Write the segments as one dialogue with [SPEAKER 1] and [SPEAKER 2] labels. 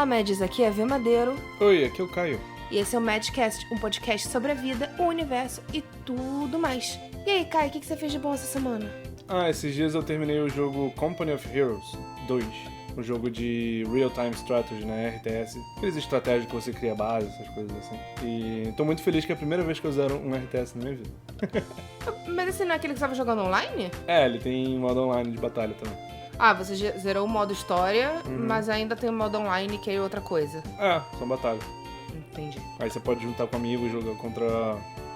[SPEAKER 1] Olá, Mads, aqui é V Madeiro.
[SPEAKER 2] Oi, aqui é o Caio.
[SPEAKER 1] E esse é o Madcast, um podcast sobre a vida, o universo e tudo mais. E aí, Caio, o que você fez de bom essa semana?
[SPEAKER 2] Esses dias eu terminei o jogo Company of Heroes 2. Um jogo de Real-Time Strategy, né, RTS. Aqueles estratégias que você cria base, essas coisas assim. E tô muito feliz que é a primeira vez que eu zero um RTS na minha vida.
[SPEAKER 1] Mas esse não é aquele que você tava jogando online?
[SPEAKER 2] Ele tem modo online de batalha também.
[SPEAKER 1] Você zerou o modo história, mas ainda tem o modo online que é outra coisa.
[SPEAKER 2] São batalhas.
[SPEAKER 1] Entendi.
[SPEAKER 2] Aí você pode juntar com amigos, jogar contra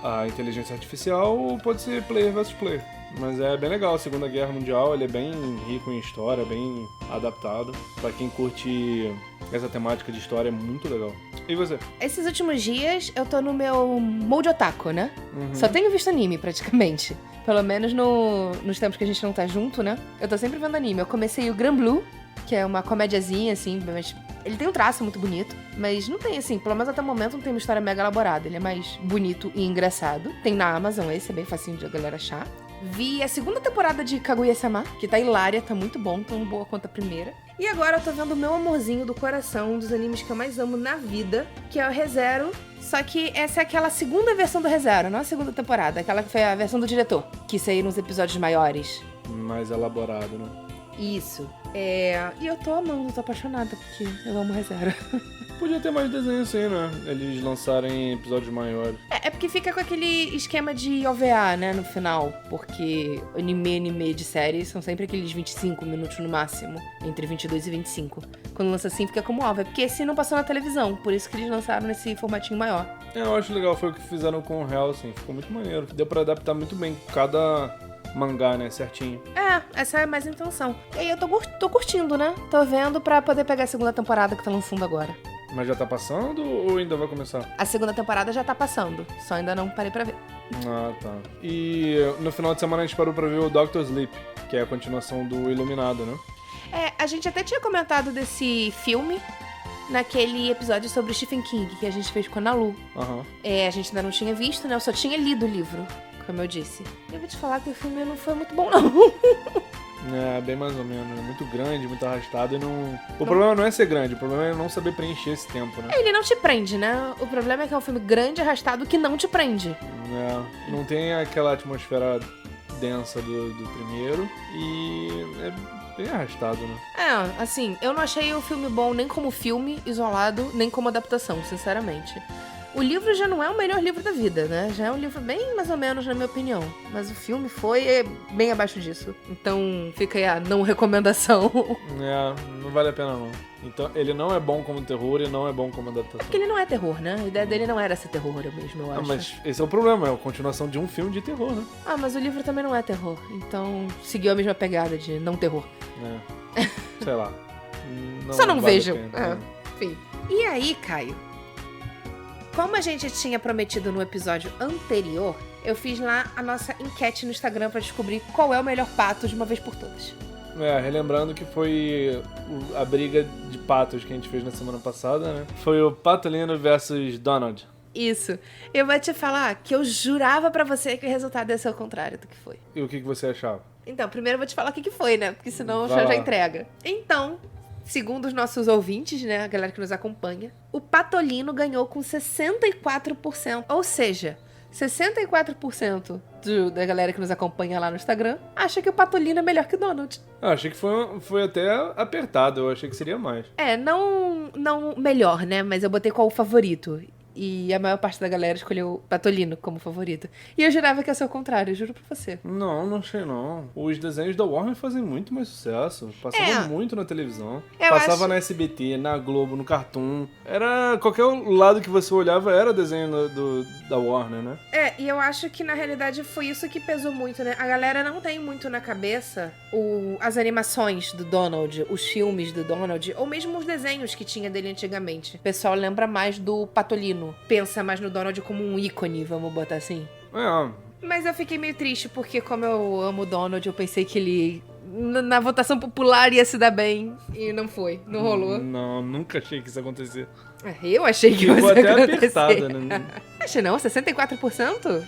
[SPEAKER 2] a inteligência artificial ou pode ser player versus player. Mas é bem legal, a Segunda Guerra Mundial, ele é bem rico em história, bem adaptado. Pra quem curte essa temática de história, é muito legal. E você?
[SPEAKER 1] Esses últimos dias eu tô no meu mode otaku, né? Só tenho visto anime, praticamente. Pelo menos nos tempos que a gente não tá junto, né? Eu tô sempre vendo anime. Eu comecei o Gran Blue, que é uma comédiazinha, assim, mas ele tem um traço muito bonito, mas não tem, assim, pelo menos até o momento não tem uma história mega elaborada. Ele é mais bonito e engraçado. Tem na Amazon esse, é bem facinho de a galera achar. Vi a segunda temporada de Kaguya-sama, que tá hilária, tá muito bom, tão boa quanto a primeira. E agora eu tô vendo o meu amorzinho do coração, um dos animes que eu mais amo na vida, que é o ReZero. Só que essa é aquela segunda versão do ReZero, não a segunda temporada, aquela que foi a versão do diretor, que saiu nos episódios maiores.
[SPEAKER 2] Mais elaborado, né?
[SPEAKER 1] Isso. E eu tô amando, tô apaixonada, porque eu amo ReZero.
[SPEAKER 2] Podia ter mais desenho assim, né? Eles lançarem episódios maiores.
[SPEAKER 1] É porque fica com aquele esquema de OVA, né, no final. Porque anime de série são sempre aqueles 25 minutos no máximo. Entre 22 e 25. Quando lança assim, fica como OVA. Porque esse não passou na televisão. Por isso que eles lançaram nesse formatinho maior.
[SPEAKER 2] Eu acho legal, foi o que fizeram com o Hellsing. Ficou muito maneiro. Deu pra adaptar muito bem cada mangá, né, certinho.
[SPEAKER 1] Essa é mais a intenção. E aí eu tô curtindo, né? Tô vendo pra poder pegar a segunda temporada que tá lançando agora.
[SPEAKER 2] Mas já tá passando ou ainda vai começar?
[SPEAKER 1] A segunda temporada já tá passando, só ainda não parei pra ver.
[SPEAKER 2] Tá. E no final de semana a gente parou pra ver o Doctor Sleep, que é a continuação do Iluminado, né?
[SPEAKER 1] A gente até tinha comentado desse filme naquele episódio sobre o Stephen King, que a gente fez com a Nalu. A gente ainda não tinha visto, né? Eu só tinha lido o livro, como eu disse. Eu vou te falar que o filme não foi muito bom, não.
[SPEAKER 2] Bem mais ou menos. É muito grande, muito arrastado e não... O problema não é ser grande, o problema é não saber preencher esse tempo, né?
[SPEAKER 1] Ele não te prende, né? O problema é que é um filme grande, arrastado, que não te prende.
[SPEAKER 2] Não tem aquela atmosfera densa do primeiro e é bem arrastado, né?
[SPEAKER 1] Assim, eu não achei o filme bom nem como filme isolado, nem como adaptação, sinceramente. O livro já não é o melhor livro da vida, né? Já é um livro bem mais ou menos, na minha opinião. Mas o filme foi bem abaixo disso. Então fica aí a não recomendação.
[SPEAKER 2] Não vale a pena não. Então ele não é bom como terror e não é bom como adaptação.
[SPEAKER 1] É porque ele não é terror, né? A ideia dele não era ser terror mesmo, eu acho.
[SPEAKER 2] Mas esse é o problema, é a continuação de um filme de terror, né?
[SPEAKER 1] Mas o livro também não é terror. Então seguiu a mesma pegada de não terror.
[SPEAKER 2] Sei lá.
[SPEAKER 1] Só não vale vejam. Enfim. E aí, Caio? Como a gente tinha prometido no episódio anterior, eu fiz lá a nossa enquete no Instagram pra descobrir qual é o melhor pato de uma vez por todas.
[SPEAKER 2] Relembrando que foi a briga de patos que a gente fez na semana passada, né? Foi o Patolino versus Donald.
[SPEAKER 1] Isso. Eu vou te falar que eu jurava pra você que o resultado ia ser o contrário do que foi.
[SPEAKER 2] E o que você achava?
[SPEAKER 1] Então, primeiro eu vou te falar o que foi, né? Porque senão já entrega. Então, segundo os nossos ouvintes, né, a galera que nos acompanha, o Patolino ganhou com 64%. Ou seja, 64% da galera que nos acompanha lá no Instagram acha que o Patolino é melhor que o Donald.
[SPEAKER 2] Achei que foi até apertado, eu achei que seria mais.
[SPEAKER 1] Não melhor, né? Mas eu botei qual o favorito. E a maior parte da galera escolheu o Patolino como favorito. E eu jurava que ia ser o contrário, eu juro pra você.
[SPEAKER 2] Não achei não. Os desenhos da Warner fazem muito mais sucesso. Passavam muito na televisão. Passava na SBT, na Globo, no Cartoon. Era... Qualquer lado que você olhava era desenho da Warner, né?
[SPEAKER 1] E eu acho que na realidade foi isso que pesou muito, né? A galera não tem muito na cabeça as animações do Donald, os filmes do Donald, ou mesmo os desenhos que tinha dele antigamente. O pessoal lembra mais do Patolino. Pensa mais no Donald como um ícone, vamos botar assim. Mas eu fiquei meio triste, porque como eu amo o Donald, eu pensei que ele, na votação popular, ia se dar bem. E não foi, não rolou.
[SPEAKER 2] Não, nunca achei que isso ia acontecer.
[SPEAKER 1] Eu achei que
[SPEAKER 2] Ficou
[SPEAKER 1] ia
[SPEAKER 2] até
[SPEAKER 1] acontecer.
[SPEAKER 2] apertada, né?
[SPEAKER 1] Achei não, 64%?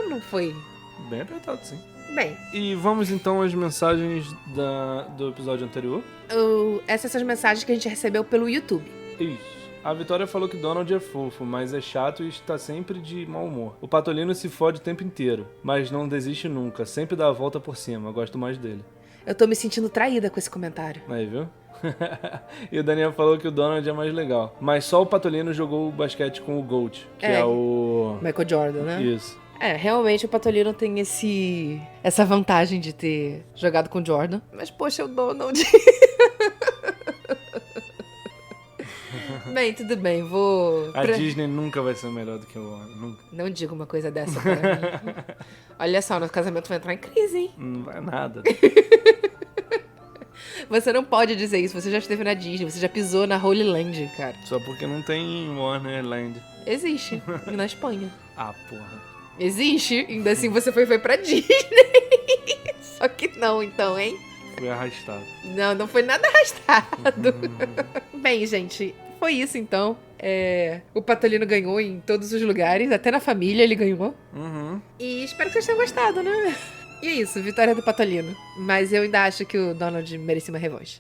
[SPEAKER 1] Não foi.
[SPEAKER 2] Bem apertado, sim.
[SPEAKER 1] Bem,
[SPEAKER 2] E vamos então às mensagens do episódio anterior.
[SPEAKER 1] essas são as mensagens que a gente recebeu pelo YouTube.
[SPEAKER 2] Isso. A Vitória falou que Donald é fofo, mas é chato e está sempre de mau humor. O Patolino se fode o tempo inteiro, mas não desiste nunca, sempre dá a volta por cima, gosto mais dele.
[SPEAKER 1] Eu tô me sentindo traída com esse comentário.
[SPEAKER 2] Aí, viu? E o Daniel falou que o Donald é mais legal. Mas só o Patolino jogou basquete com o Gold, que é o...
[SPEAKER 1] Michael Jordan, né?
[SPEAKER 2] Isso.
[SPEAKER 1] Realmente o Patolino tem essa vantagem de ter jogado com o Jordan. Mas, poxa, o Donald... Bem, tudo bem, vou...
[SPEAKER 2] A Disney nunca vai ser melhor do que o Warner, nunca.
[SPEAKER 1] Não diga uma coisa dessa pra mim. Olha só, nosso casamento vai entrar em crise, hein?
[SPEAKER 2] Não vai nada.
[SPEAKER 1] Você não pode dizer isso, você já esteve na Disney, você já pisou na Holy Land, cara.
[SPEAKER 2] Só porque não tem Warner Land.
[SPEAKER 1] Existe, na Espanha.
[SPEAKER 2] Ah, porra.
[SPEAKER 1] Existe, ainda assim você foi pra Disney. Só que não, então, hein?
[SPEAKER 2] Fui arrastado.
[SPEAKER 1] Não foi nada arrastado. Bem, gente, foi isso então. O Patolino ganhou em todos os lugares, até na família ele ganhou. E espero que vocês tenham gostado, né? E é isso, vitória do Patolino. Mas eu ainda acho que o Donald merecia uma revanche.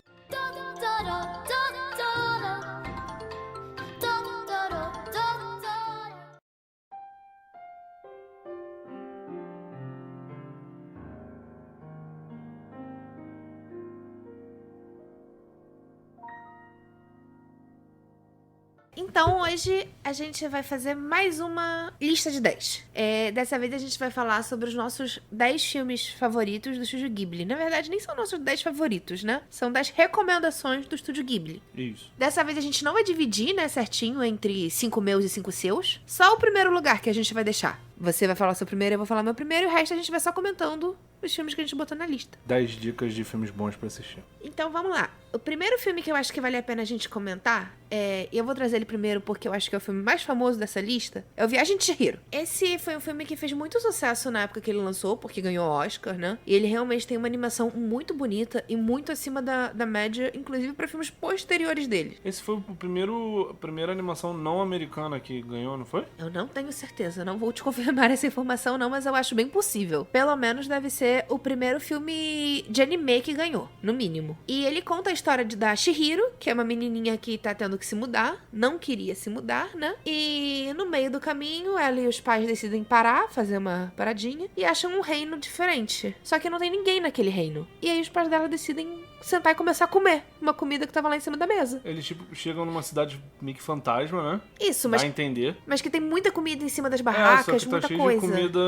[SPEAKER 1] Então hoje a gente vai fazer mais uma lista de 10. Dessa vez a gente vai falar sobre os nossos 10 filmes favoritos do Estúdio Ghibli. Na verdade, nem são nossos 10 favoritos, né? São 10 recomendações do Estúdio Ghibli.
[SPEAKER 2] Isso.
[SPEAKER 1] Dessa vez a gente não vai dividir, né, certinho entre 5 meus e 5 seus. Só o primeiro lugar que a gente vai deixar. Você vai falar o seu primeiro, eu vou falar meu primeiro, e o resto a gente vai só comentando os filmes que a gente botou na lista.
[SPEAKER 2] 10 dicas de filmes bons pra assistir.
[SPEAKER 1] Então vamos lá. O primeiro filme que eu acho que vale a pena a gente comentar, e eu vou trazer ele primeiro porque eu acho que é o filme mais famoso dessa lista, é o Viagem de Chihiro. Esse foi um filme que fez muito sucesso na época que ele lançou, porque ganhou Oscar, né? E ele realmente tem uma animação muito bonita e muito acima da média, inclusive para filmes posteriores dele.
[SPEAKER 2] Esse foi a primeira animação não americana que ganhou, não foi?
[SPEAKER 1] Eu não tenho certeza, não vou te confirmar essa informação não, mas eu acho bem possível. Pelo menos deve ser o primeiro filme de anime que ganhou, no mínimo. E ele conta a história da Chihiro, que é uma menininha que tá tendo que se mudar, não queria se mudar, né? E no meio do caminho, ela e os pais decidem parar, fazer uma paradinha, e acham um reino diferente. Só que não tem ninguém naquele reino. E aí os pais dela decidem sentar e começar a comer uma comida que tava lá em cima da mesa.
[SPEAKER 2] Eles, chegam numa cidade meio que fantasma, né?
[SPEAKER 1] Isso,
[SPEAKER 2] Dá a entender.
[SPEAKER 1] mas que tem muita comida em cima das barracas,
[SPEAKER 2] só que tá
[SPEAKER 1] muita
[SPEAKER 2] cheio
[SPEAKER 1] coisa.
[SPEAKER 2] de comida...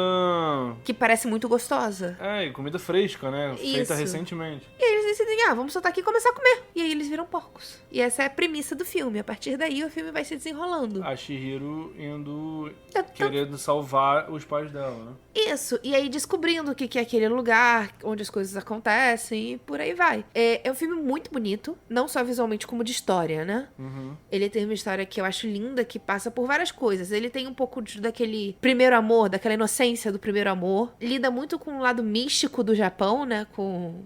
[SPEAKER 1] Que parece muito gostosa.
[SPEAKER 2] E comida fresca, né? Feita
[SPEAKER 1] Isso.
[SPEAKER 2] recentemente.
[SPEAKER 1] E aí eles decidem, vamos sentar aqui e começar a comer. E aí eles viram porcos. E essa é a premissa do filme. A partir daí o filme vai se desenrolando.
[SPEAKER 2] A Chihiro indo...
[SPEAKER 1] Então,
[SPEAKER 2] querendo salvar os pais dela, né?
[SPEAKER 1] Isso, e aí descobrindo o que é aquele lugar, onde as coisas acontecem e por aí vai. É um filme muito bonito, não só visualmente como de história, né? Ele tem uma história que eu acho linda, que passa por várias coisas. Ele tem um pouco daquele primeiro amor, daquela inocência do primeiro amor. Lida muito com o lado místico do Japão, né? Com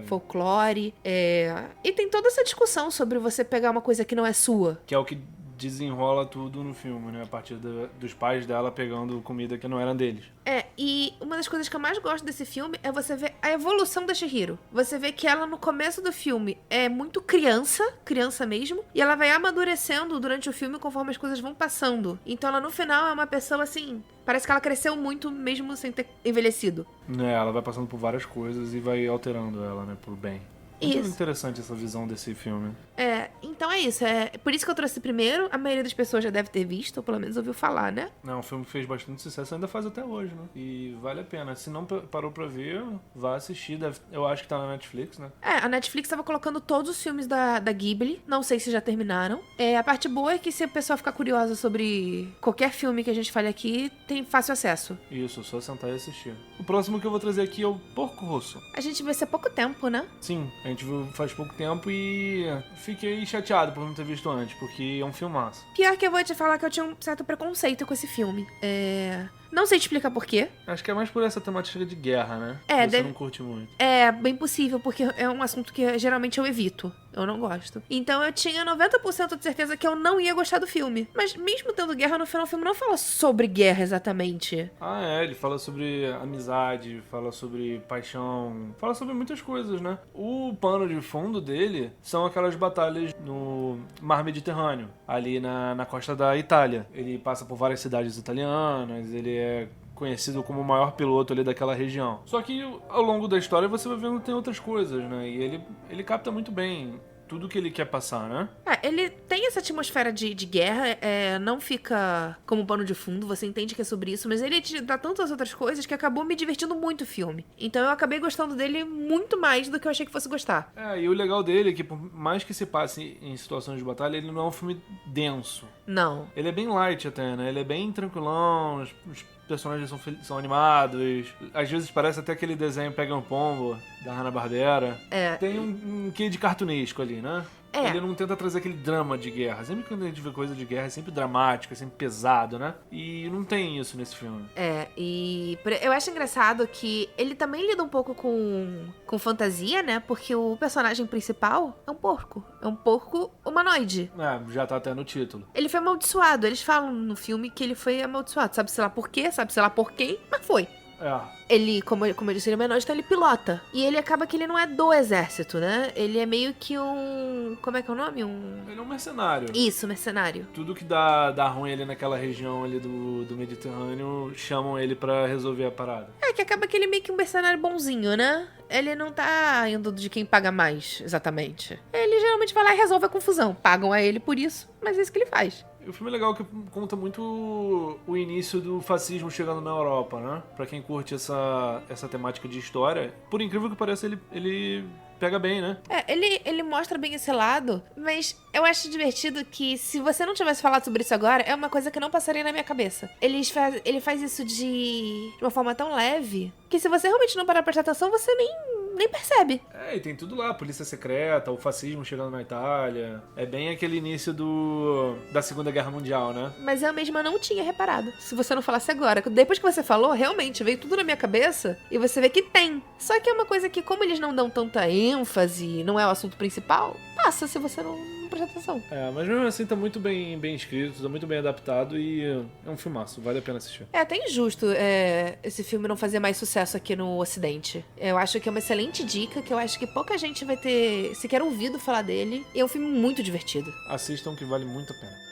[SPEAKER 1] folclore. E tem toda essa discussão sobre você pegar uma coisa que não é sua.
[SPEAKER 2] Que é o que desenrola tudo no filme, né? A partir dos pais dela pegando comida que não eram deles.
[SPEAKER 1] E uma das coisas que eu mais gosto desse filme é você ver a evolução da Chihiro. Você vê que ela no começo do filme é muito criança mesmo, e ela vai amadurecendo durante o filme conforme as coisas vão passando. Então ela no final é uma pessoa assim, parece que ela cresceu muito mesmo sem ter envelhecido.
[SPEAKER 2] Ela vai passando por várias coisas e vai alterando ela, né? Por bem. Muito interessante essa visão desse filme.
[SPEAKER 1] Então é isso. É por isso que eu trouxe primeiro. A maioria das pessoas já deve ter visto, ou pelo menos ouviu falar, né?
[SPEAKER 2] Não, o filme fez bastante sucesso, ainda faz até hoje, né? E vale a pena. Se não parou pra ver, vá assistir. Eu acho que tá na Netflix, né?
[SPEAKER 1] A Netflix tava colocando todos os filmes da Ghibli. Não sei se já terminaram. A parte boa é que se a pessoa ficar curiosa sobre qualquer filme que a gente fale aqui, tem fácil acesso.
[SPEAKER 2] Isso, só sentar e assistir. O próximo que eu vou trazer aqui é o Porco Rosso.
[SPEAKER 1] A gente viu isso há pouco tempo, né?
[SPEAKER 2] Sim, a gente viu faz pouco tempo e fiquei chateado por não ter visto antes, porque é um filmaço.
[SPEAKER 1] Pior que eu vou te falar que eu tinha um certo preconceito com esse filme. Não sei te explicar por quê.
[SPEAKER 2] Acho que é mais por essa temática de guerra, né? Você não curte muito.
[SPEAKER 1] É bem possível, porque é um assunto que geralmente eu evito. Eu não gosto. Então eu tinha 90% de certeza que eu não ia gostar do filme. Mas mesmo tendo guerra no final, o filme não fala sobre guerra exatamente.
[SPEAKER 2] Ele fala sobre amizade, fala sobre paixão, fala sobre muitas coisas, né? O pano de fundo dele são aquelas batalhas no Mar Mediterrâneo, ali na costa da Itália. Ele passa por várias cidades italianas, ele é conhecido como o maior piloto ali daquela região. Só que ao longo da história você vai vendo que tem outras coisas, né? E ele capta muito bem tudo que ele quer passar, né?
[SPEAKER 1] Ele tem essa atmosfera de guerra, não fica como pano de fundo, você entende que é sobre isso, mas ele te dá tantas outras coisas que acabou me divertindo muito o filme. Então eu acabei gostando dele muito mais do que eu achei que fosse gostar.
[SPEAKER 2] E o legal dele é que por mais que se passe em situações de batalha, ele não é um filme denso.
[SPEAKER 1] Não.
[SPEAKER 2] Ele é bem light até, né? Ele é bem tranquilão, os personagens são animados. Às vezes parece até aquele desenho Pega um Pombo, da Hanna-Barbera. Tem um quê de cartunesco ali, né? Ele não tenta trazer aquele drama de guerra. Sempre que a gente vê coisa de guerra é sempre dramático, é sempre pesado, né? E não tem isso nesse filme.
[SPEAKER 1] E eu acho engraçado que ele também lida um pouco com fantasia, né? Porque o personagem principal é um porco. É um porco humanoide.
[SPEAKER 2] Já tá até no título.
[SPEAKER 1] Ele foi amaldiçoado. Eles falam no filme que ele foi amaldiçoado. Sabe-se lá por quê, sabe-se lá por quem, mas foi. Ele, como eu disse, ele é menor, então ele pilota. E ele acaba que ele não é do exército, né? Ele é meio que um... Como é que é o nome?
[SPEAKER 2] Ele é um mercenário.
[SPEAKER 1] Isso, mercenário.
[SPEAKER 2] Tudo que dá ruim ali naquela região ali do Mediterrâneo, chamam ele pra resolver a parada.
[SPEAKER 1] Que acaba que ele é meio que um mercenário bonzinho, né? Ele não tá indo de quem paga mais, exatamente. Ele geralmente vai lá e resolve a confusão. Pagam a ele por isso, mas é isso que ele faz.
[SPEAKER 2] O filme é legal que conta muito o início do fascismo chegando na Europa, né? Pra quem curte essa temática de história, por incrível que pareça, ele pega bem, né?
[SPEAKER 1] Ele mostra bem esse lado, mas eu acho divertido que se você não tivesse falado sobre isso agora, é uma coisa que não passaria na minha cabeça. Ele faz isso de uma forma tão leve que se você realmente não parar pra prestar atenção, você nem percebe.
[SPEAKER 2] E tem tudo lá, polícia secreta, o fascismo chegando na Itália. É bem aquele início da Segunda Guerra Mundial, né?
[SPEAKER 1] Mas eu mesma não tinha reparado, se você não falasse agora. Depois que você falou, realmente, veio tudo na minha cabeça e você vê que tem. Só que é uma coisa que, como eles não dão tanta ênfase, não é o assunto principal, passa se você não prestar atenção.
[SPEAKER 2] Mas mesmo assim tá muito bem escrito, tá muito bem adaptado e é um filmaço, vale a pena assistir.
[SPEAKER 1] É até injusto esse filme não fazer mais sucesso aqui no Ocidente. Eu acho que é uma excelente dica, que eu acho que pouca gente vai ter sequer ouvido falar dele. E é um filme muito divertido.
[SPEAKER 2] Assistam que vale muito a pena.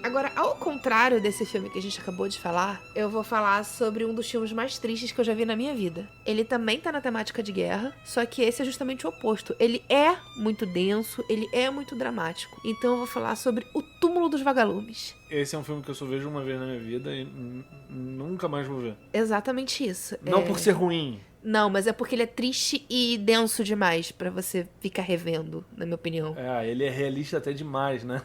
[SPEAKER 1] Agora, ao contrário desse filme que a gente acabou de falar, eu vou falar sobre um dos filmes mais tristes que eu já vi na minha vida. Ele também tá na temática de guerra, só que esse é justamente o oposto. Ele é muito denso, ele é muito dramático. Então eu vou falar sobre O Túmulo dos Vagalumes.
[SPEAKER 2] Esse é um filme que eu só vejo uma vez na minha vida e nunca mais vou ver.
[SPEAKER 1] Exatamente isso.
[SPEAKER 2] Não por ser ruim.
[SPEAKER 1] Não, mas é porque ele é triste e denso demais pra você ficar revendo, na minha opinião.
[SPEAKER 2] Ele é realista até demais, né?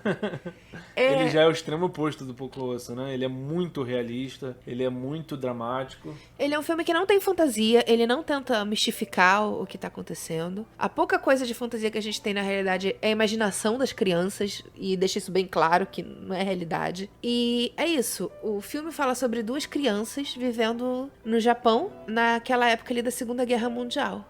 [SPEAKER 2] Ele já é o extremo oposto do Pocoyoso, né? Ele é muito realista, ele é muito dramático.
[SPEAKER 1] Ele é um filme que não tem fantasia, ele não tenta mistificar o que tá acontecendo. A pouca coisa de fantasia que a gente tem na realidade é a imaginação das crianças, e deixa isso bem claro que não é realidade. E é isso, o filme fala sobre duas crianças vivendo no Japão, naquela época ali da Segunda Guerra Mundial.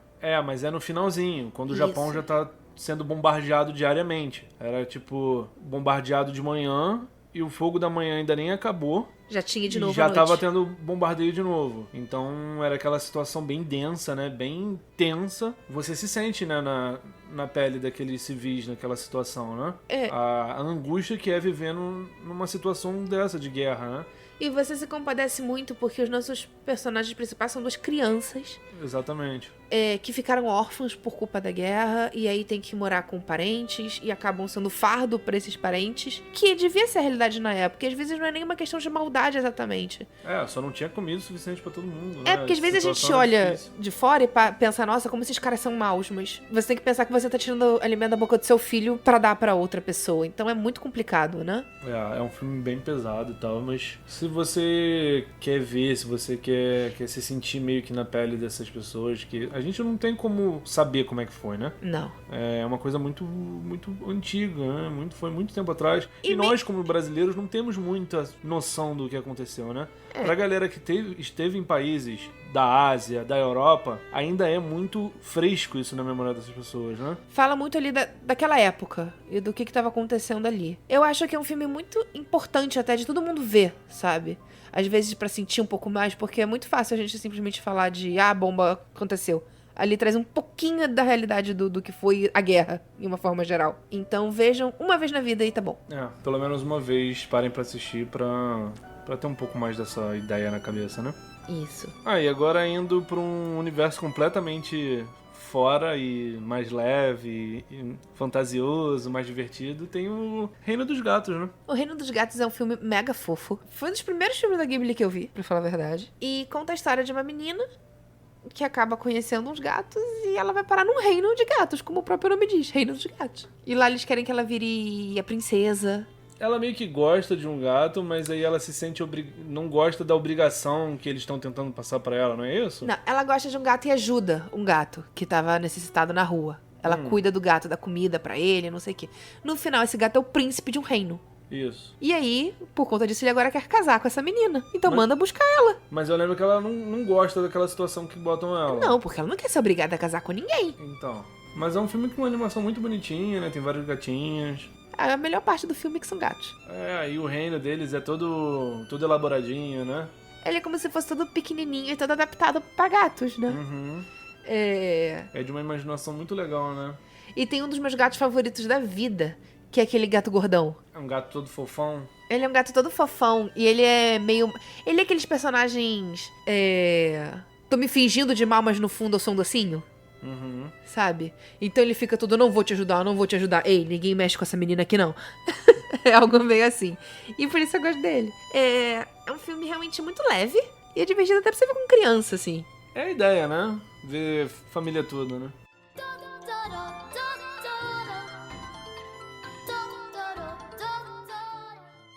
[SPEAKER 2] Mas é no finalzinho, quando o Japão já tá sendo bombardeado diariamente. Era tipo, bombardeado de manhã e o fogo da manhã ainda nem acabou.
[SPEAKER 1] Já tinha de novo
[SPEAKER 2] já
[SPEAKER 1] à noite.
[SPEAKER 2] tava tendo bombardeio de novo. Então era aquela situação bem densa, né? Bem tensa. Você se sente, né, na pele daqueles civis naquela situação, né? A angústia que é viver numa situação dessa, de guerra, né?
[SPEAKER 1] E você se compadece muito porque os nossos personagens principais são duas crianças.
[SPEAKER 2] Exatamente.
[SPEAKER 1] Que ficaram órfãos por culpa da guerra e aí tem que morar com parentes e acabam sendo fardo pra esses parentes, que devia ser a realidade na época, e às vezes não é nenhuma questão de maldade exatamente.
[SPEAKER 2] Só não tinha comida o suficiente pra todo mundo, né?
[SPEAKER 1] Porque às vezes a gente olha de fora e pensa, nossa, como esses caras são maus, mas você tem que pensar que você tá tirando alimento da boca do seu filho pra dar pra outra pessoa, então é muito complicado, né?
[SPEAKER 2] É um filme bem pesado e tal, mas se você quer ver, se você quer se sentir meio que na pele dessas pessoas, que a gente não tem como saber como é que foi, né?
[SPEAKER 1] Não.
[SPEAKER 2] É uma coisa muito, muito antiga, né? Foi muito tempo atrás. E nós, como brasileiros, não temos muita noção do que aconteceu, né? Pra galera que esteve em países da Ásia, da Europa, ainda é muito fresco isso na memória dessas pessoas, né?
[SPEAKER 1] Fala muito ali daquela época e do que estava acontecendo ali. Eu acho que é um filme muito importante até de todo mundo ver, sabe? Às vezes pra sentir um pouco mais, porque é muito fácil a gente simplesmente falar de a bomba aconteceu. Ali traz um pouquinho da realidade do que foi a guerra, em uma forma geral. Então vejam uma vez na vida e tá bom.
[SPEAKER 2] Pelo menos uma vez parem pra assistir pra ter um pouco mais dessa ideia na cabeça, né?
[SPEAKER 1] Isso.
[SPEAKER 2] E agora indo pra um universo completamente fora e mais leve, e fantasioso, mais divertido, tem o Reino dos Gatos, né?
[SPEAKER 1] O Reino dos Gatos é um filme mega fofo. Foi um dos primeiros filmes da Ghibli que eu vi, pra falar a verdade. E conta a história de uma menina que acaba conhecendo uns gatos e ela vai parar num reino de gatos, como o próprio nome diz, Reino dos Gatos. E lá eles querem que ela vire a princesa.
[SPEAKER 2] Ela meio que gosta de um gato, mas aí ela se sente não gosta da obrigação que eles estão tentando passar pra ela, não é isso?
[SPEAKER 1] Não, ela gosta de um gato e ajuda um gato que tava necessitado na rua. Ela cuida do gato, dá comida pra ele, não sei o quê. No final, esse gato é o príncipe de um reino.
[SPEAKER 2] Isso.
[SPEAKER 1] E aí, por conta disso, ele agora quer casar com essa menina. Então manda buscar ela.
[SPEAKER 2] Mas eu lembro que ela não gosta daquela situação que botam ela.
[SPEAKER 1] Não, porque ela não quer ser obrigada a casar com ninguém.
[SPEAKER 2] Então. Mas é um filme com uma animação muito bonitinha, né? Tem vários gatinhos.
[SPEAKER 1] A melhor parte do filme é que são gatos.
[SPEAKER 2] E o reino deles é todo elaboradinho, né?
[SPEAKER 1] Ele é como se fosse todo pequenininho e todo adaptado pra gatos, né?
[SPEAKER 2] Uhum.
[SPEAKER 1] É
[SPEAKER 2] de uma imaginação muito legal, né?
[SPEAKER 1] E tem um dos meus gatos favoritos da vida, que é aquele gato gordão.
[SPEAKER 2] É um gato todo fofão.
[SPEAKER 1] Ele é um gato todo fofão e ele é meio... Ele é aqueles personagens... Tô me fingindo de mal, mas no fundo eu sou um docinho.
[SPEAKER 2] Uhum.
[SPEAKER 1] Sabe? Então ele fica todo, não vou te ajudar, não vou te ajudar. Ei, ninguém mexe com essa menina aqui, não. É algo meio assim. E por isso eu gosto dele. É um filme realmente muito leve e é divertido até pra você ver com criança, assim.
[SPEAKER 2] É a ideia, né? Ver família toda, né?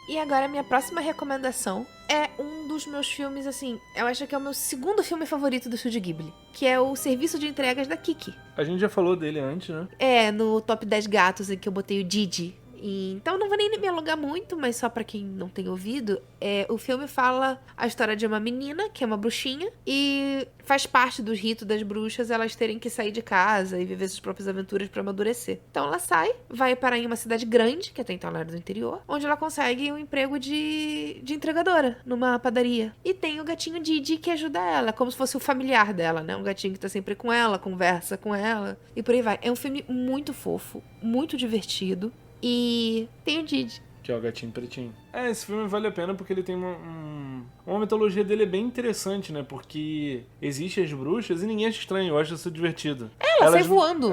[SPEAKER 1] E agora a minha próxima recomendação é um dos meus filmes, assim, eu acho que é o meu segundo filme favorito do Estúdio Ghibli, que é o Serviço de Entregas da Kiki.
[SPEAKER 2] A gente já falou dele antes, né?
[SPEAKER 1] No Top 10 Gatos, em que eu botei o Didi. Então não vou nem me alongar muito, mas só pra quem não tem ouvido, o filme fala a história de uma menina, que é uma bruxinha, e faz parte do rito das bruxas elas terem que sair de casa e viver suas próprias aventuras pra amadurecer. Então ela sai, vai parar em uma cidade grande, que até então ela era do interior, onde ela consegue um emprego de entregadora, numa padaria. E tem o gatinho Didi que ajuda ela, como se fosse o familiar dela, né? Um gatinho que tá sempre com ela, conversa com ela, e por aí vai. É um filme muito fofo, muito divertido. E tem o Didi.
[SPEAKER 2] Que é o gatinho pretinho. Esse filme vale a pena porque ele tem uma mitologia dele é bem interessante, né? Porque existem as bruxas e ninguém acha estranho, eu acho isso divertido.
[SPEAKER 1] Ela sai voando.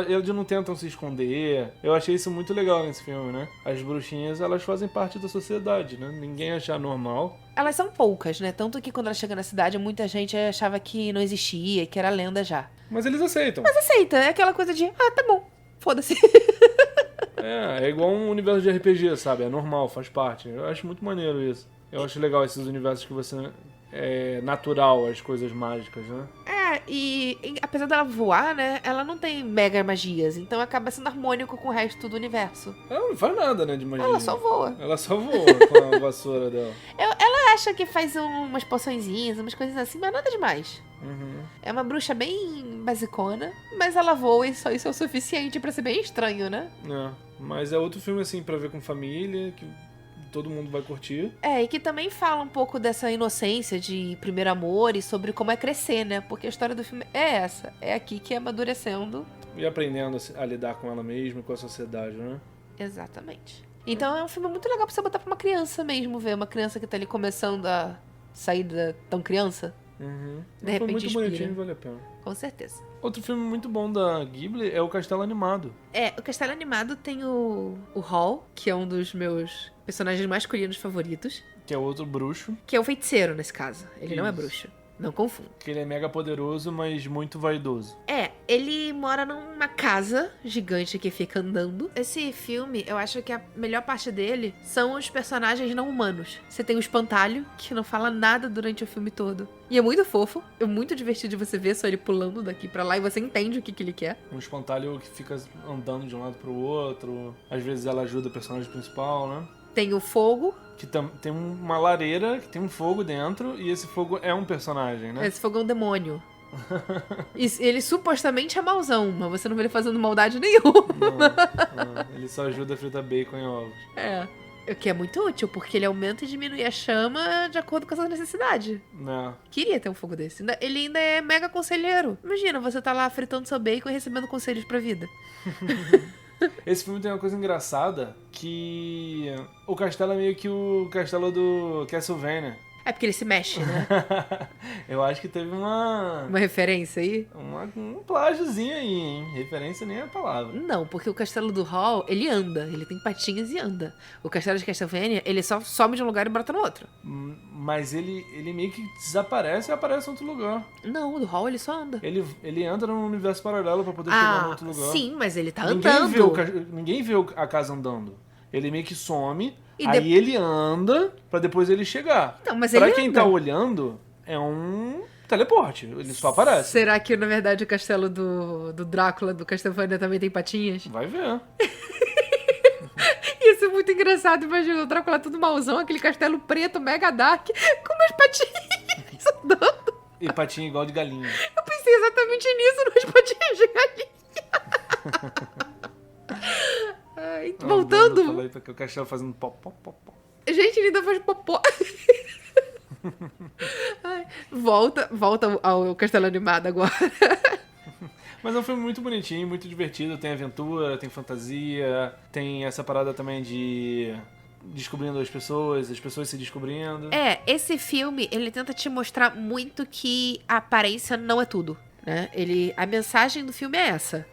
[SPEAKER 2] Eles não tentam se esconder. Eu achei isso muito legal nesse filme, né? As bruxinhas, elas fazem parte da sociedade, né? Ninguém acha normal.
[SPEAKER 1] Elas são poucas, né? Tanto que quando ela chega na cidade, muita gente achava que não existia, que era lenda já.
[SPEAKER 2] Mas eles aceitam.
[SPEAKER 1] Mas aceita, é aquela coisa de, tá bom, foda-se.
[SPEAKER 2] É igual um universo de RPG, sabe? É normal, faz parte. Eu acho muito maneiro isso. Eu acho legal esses universos que você... É natural as coisas mágicas, né?
[SPEAKER 1] E apesar dela voar, né? Ela não tem mega magias. Então acaba sendo harmônico com o resto do universo.
[SPEAKER 2] Ela não faz nada, né, de magia.
[SPEAKER 1] Ela só voa.
[SPEAKER 2] Ela só voa com a vassoura dela.
[SPEAKER 1] Ela acha que faz umas poçõezinhas, umas coisas assim, mas nada demais.
[SPEAKER 2] Uhum.
[SPEAKER 1] É uma bruxa bem basicona, mas ela voa e só isso é o suficiente pra ser bem estranho, né?
[SPEAKER 2] Mas é outro filme, assim, pra ver com família, que todo mundo vai curtir.
[SPEAKER 1] E que também fala um pouco dessa inocência de primeiro amor e sobre como é crescer, né? Porque a história do filme é essa. É aqui que é amadurecendo.
[SPEAKER 2] E aprendendo a lidar com ela mesma e com a sociedade, né?
[SPEAKER 1] Exatamente. Então é um filme muito legal pra você botar pra uma criança mesmo, ver. Uma criança que tá ali começando a sair tão criança.
[SPEAKER 2] Uhum.
[SPEAKER 1] De repente
[SPEAKER 2] muito
[SPEAKER 1] inspira.
[SPEAKER 2] bonitinho, vale a pena.
[SPEAKER 1] Com certeza.
[SPEAKER 2] Outro filme muito bom da Ghibli é o Castelo Animado.
[SPEAKER 1] O Castelo Animado tem o Hall, que é um dos meus personagens masculinos favoritos.
[SPEAKER 2] Que é outro bruxo.
[SPEAKER 1] Que é o feiticeiro, nesse caso. Ele não é bruxo. Não confunda.
[SPEAKER 2] Que ele é mega poderoso, mas muito vaidoso.
[SPEAKER 1] Ele mora numa casa gigante que fica andando. Esse filme, eu acho que a melhor parte dele são os personagens não humanos. Você tem o espantalho, que não fala nada durante o filme todo. E é muito fofo, é muito divertido de você ver só ele pulando daqui pra lá e você entende o que ele quer.
[SPEAKER 2] Um espantalho que fica andando de um lado pro outro. Às vezes ela ajuda o personagem principal, né?
[SPEAKER 1] Tem o fogo.
[SPEAKER 2] Que tem uma lareira que tem um fogo dentro e esse fogo é um personagem, né?
[SPEAKER 1] Esse fogo é um demônio. Ele supostamente é mauzão, mas você não vê ele fazendo maldade nenhuma.
[SPEAKER 2] Não, ele só ajuda a fritar bacon e ovos.
[SPEAKER 1] O que é muito útil, porque ele aumenta e diminui a chama de acordo com a sua necessidade.
[SPEAKER 2] Não.
[SPEAKER 1] Queria ter um fogo desse. Ele ainda é mega conselheiro. Imagina, você tá lá fritando seu bacon e recebendo conselhos pra vida.
[SPEAKER 2] Esse filme tem uma coisa engraçada, que o castelo é meio que o castelo do Castlevania.
[SPEAKER 1] É porque ele se mexe, né?
[SPEAKER 2] Eu acho que teve uma
[SPEAKER 1] referência aí?
[SPEAKER 2] Um plágiozinho aí, hein? Referência nem é a palavra.
[SPEAKER 1] Não, porque o castelo do Hall, ele anda. Ele tem patinhas e anda. O castelo de Castlevania, ele só sobe de um lugar e brota no outro.
[SPEAKER 2] Mas ele meio que desaparece e aparece em outro lugar.
[SPEAKER 1] Não, o do Hall ele só anda.
[SPEAKER 2] Ele entra num universo paralelo pra poder chegar em outro lugar.
[SPEAKER 1] Sim, mas ele tá andando.
[SPEAKER 2] Ninguém vê a casa andando. Ele meio que some,
[SPEAKER 1] e
[SPEAKER 2] ele anda pra depois ele chegar.
[SPEAKER 1] Então, mas
[SPEAKER 2] pra
[SPEAKER 1] ele
[SPEAKER 2] quem
[SPEAKER 1] anda.
[SPEAKER 2] tá olhando, é um teleporte. Ele só aparece.
[SPEAKER 1] Será que, na verdade, o castelo do Drácula, do Castlevania, também tem patinhas?
[SPEAKER 2] Vai ver.
[SPEAKER 1] Isso é muito engraçado. Imagina o Drácula todo mauzão, aquele castelo preto, mega dark, com umas patinhas andando.
[SPEAKER 2] E patinha igual de galinha.
[SPEAKER 1] Eu pensei exatamente nisso, nas patinhas de galinha. Ai, voltando.
[SPEAKER 2] Eu falei porque o castelo fazendo pó.
[SPEAKER 1] Gente, ele ainda faz popó. Ai, volta ao castelo animado agora.
[SPEAKER 2] Mas é um filme muito bonitinho, muito divertido. Tem aventura, tem fantasia, tem essa parada também de descobrindo as pessoas se descobrindo.
[SPEAKER 1] Esse filme, ele tenta te mostrar muito que a aparência não é tudo, né? A mensagem do filme é essa.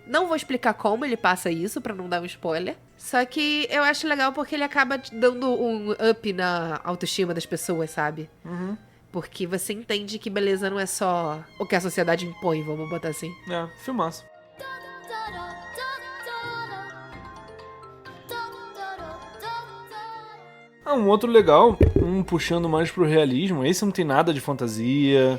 [SPEAKER 1] Não vou explicar como ele passa isso, pra não dar um spoiler. Só que eu acho legal porque ele acaba dando um up na autoestima das pessoas, sabe?
[SPEAKER 2] Uhum.
[SPEAKER 1] Porque você entende que beleza não é só o que a sociedade impõe, vamos botar assim.
[SPEAKER 2] Filmaço. Um outro legal, puxando mais pro realismo, esse não tem nada de fantasia.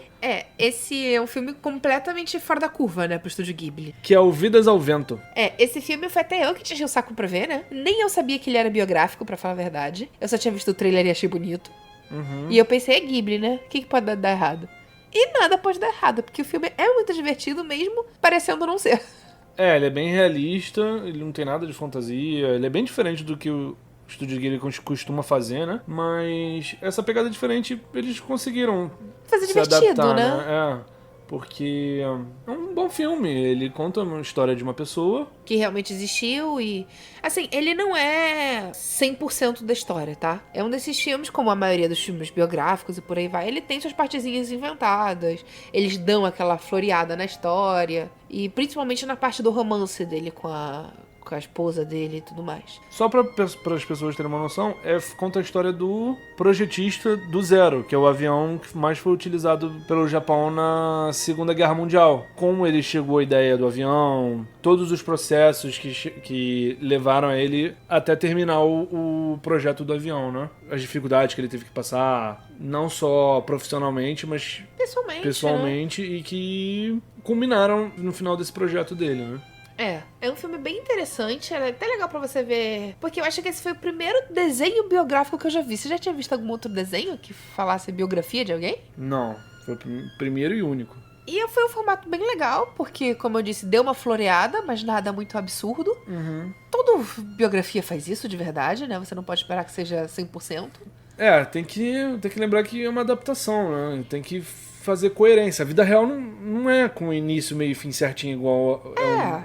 [SPEAKER 1] Esse é um filme completamente fora da curva, né, pro Estúdio Ghibli.
[SPEAKER 2] Que é o Vidas ao Vento.
[SPEAKER 1] Esse filme foi até eu que tinha o saco pra ver, né? Nem eu sabia que ele era biográfico, pra falar a verdade. Eu só tinha visto o trailer e achei bonito.
[SPEAKER 2] Uhum.
[SPEAKER 1] E eu pensei, é Ghibli, né? O que pode dar errado? E nada pode dar errado, porque o filme é muito divertido mesmo, parecendo não ser.
[SPEAKER 2] Ele é bem realista, ele não tem nada de fantasia, ele é bem diferente do que o Estúdio Ghibli costuma fazer, né? Mas essa pegada diferente, eles conseguiram
[SPEAKER 1] fazer
[SPEAKER 2] se
[SPEAKER 1] divertido,
[SPEAKER 2] adaptar,
[SPEAKER 1] né?
[SPEAKER 2] Porque é um bom filme. Ele conta uma história de uma pessoa
[SPEAKER 1] que realmente existiu e... Assim, ele não é 100% da história, tá? É um desses filmes, como a maioria dos filmes biográficos e por aí vai, ele tem suas partezinhas inventadas. Eles dão aquela floreada na história. E principalmente na parte do romance dele com a esposa dele e tudo mais.
[SPEAKER 2] Só para as pessoas terem uma noção, conta a história do projetista do Zero, que é o avião que mais foi utilizado pelo Japão na Segunda Guerra Mundial. Como ele chegou à ideia do avião, todos os processos que levaram a ele até terminar o projeto do avião, né? As dificuldades que ele teve que passar, não só profissionalmente, mas pessoalmente, né? E que culminaram no final desse projeto dele, né?
[SPEAKER 1] É um filme bem interessante, é até legal pra você ver, porque eu acho que esse foi o primeiro desenho biográfico que eu já vi. Você já tinha visto algum outro desenho que falasse biografia de alguém?
[SPEAKER 2] Não, foi o primeiro e único.
[SPEAKER 1] E foi um formato bem legal, porque, como eu disse, deu uma floreada, mas nada muito absurdo.
[SPEAKER 2] Uhum.
[SPEAKER 1] Toda biografia faz isso, de verdade, né? Você não pode esperar que seja 100%.
[SPEAKER 2] Tem que lembrar que é uma adaptação, né? Tem que fazer coerência. A vida real não é com início, meio e fim certinho igual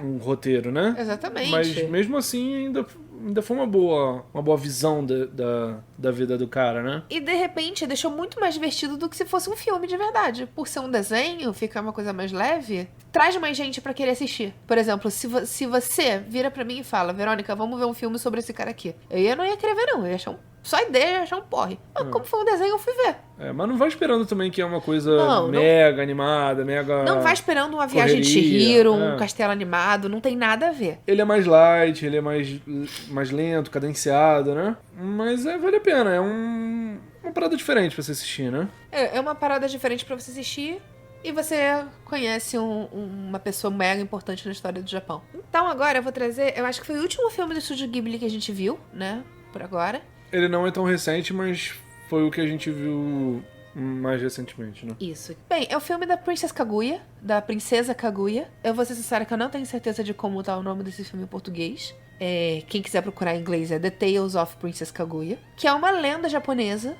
[SPEAKER 2] um roteiro, né?
[SPEAKER 1] Exatamente.
[SPEAKER 2] Mas mesmo assim ainda foi uma boa visão da vida do cara, né?
[SPEAKER 1] E de repente deixou muito mais divertido do que se fosse um filme de verdade. Por ser um desenho, ficar uma coisa mais leve, traz mais gente pra querer assistir. Por exemplo, se você vira pra mim e fala, Verônica, vamos ver um filme sobre esse cara aqui. Eu não ia querer ver não, eu ia achar um Só a ideia já é um porre. Mas como foi um desenho, eu fui ver.
[SPEAKER 2] Mas não vai esperando também que é uma coisa animada, mega...
[SPEAKER 1] Não vai esperando uma viagem de Chihiro, um castelo animado, não tem nada a ver.
[SPEAKER 2] Ele é mais light, ele é mais lento, cadenciado, né? Mas vale a pena, é uma parada diferente pra você assistir, né?
[SPEAKER 1] É uma parada diferente pra você assistir e você conhece uma pessoa mega importante na história do Japão. Então agora eu vou trazer, eu acho que foi o último filme do Estúdio Ghibli que a gente viu, né? Por agora.
[SPEAKER 2] Ele não é tão recente, mas foi o que a gente viu mais recentemente, né?
[SPEAKER 1] Isso. Bem, é o filme da Princess Kaguya, da Princesa Kaguya. Eu vou ser sincera que eu não tenho certeza de como tá o nome desse filme em português. Quem quiser procurar em inglês é The Tales of Princess Kaguya, que é uma lenda japonesa.